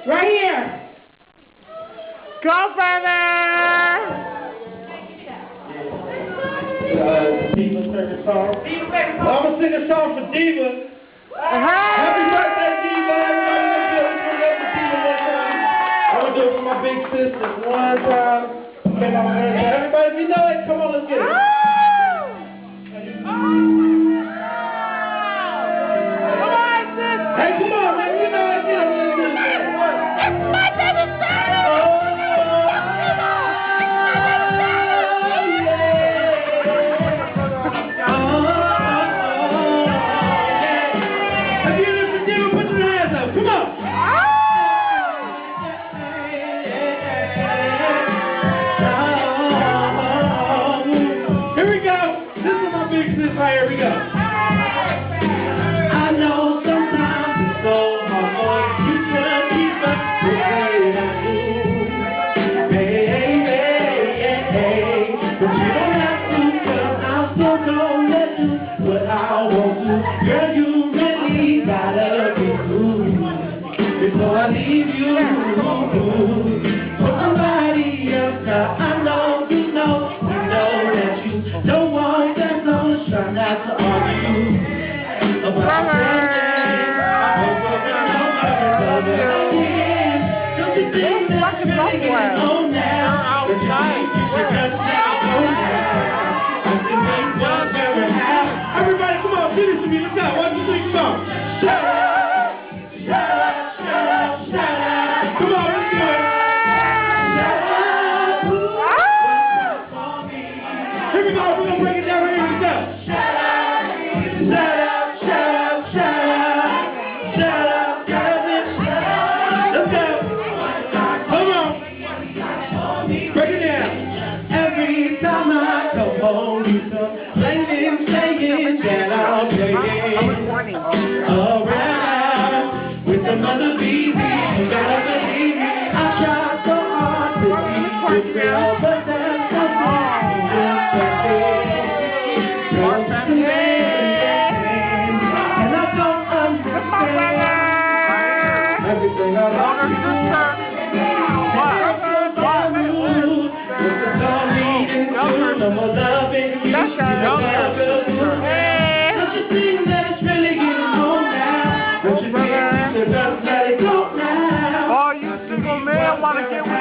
Right here. Go, brother! Diva's favorite song. I'm going to sing a song for Diva. Happy birthday, Diva. Everybody, let's do it for my big sisters. One time. Okay, my birthday. Everybody, if you know it, come on, let's get it. Hey, come on, man. You know it. It's my baby birthday! Here we go. I know sometimes it's so hard for you to keep up the way I do. Hey, but you don't have to, cause I'm still gonna let you what I want to. Girl, you really gotta be cool before I leave you for somebody else. Now I know you know that you don't want that. Try not to argue about don't you think that's really getting on now? But you think you should just let go now? I can make one ever have. Everybody, come on, do this to me. Let's go. 1, 2, 3, come on. Shut up, shut up, shut up, shut up. Come on, let's do it. Shut up. Here we go. We're gonna break it down right here. Let's go. Around with another baby, you gotta believe me. I tried so hard to be good girl, but that's not all. And I don't understand everything I love you. No more loving you. Don't you think that it's really getting home now? Don't you think you just let it go now? Oh, you single man want to get with me?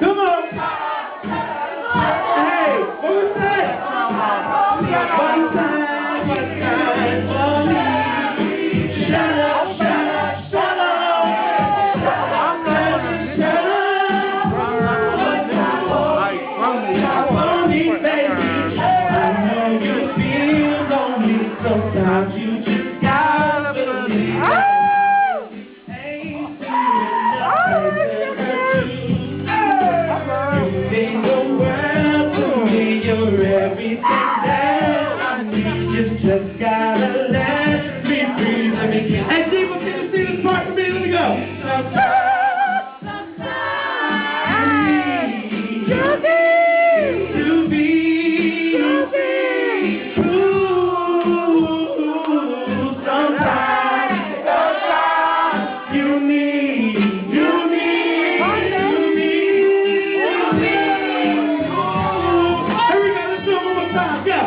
Come on. Hey, what was that? One time for me. Shut up, shut up, shut up. Sometimes you just gotta believe ain't you mean the world to me, you're everything that I need. You just gotta let me breathe. Let me get. Hey, Diva, can you see this part for me? Let me go. Yeah.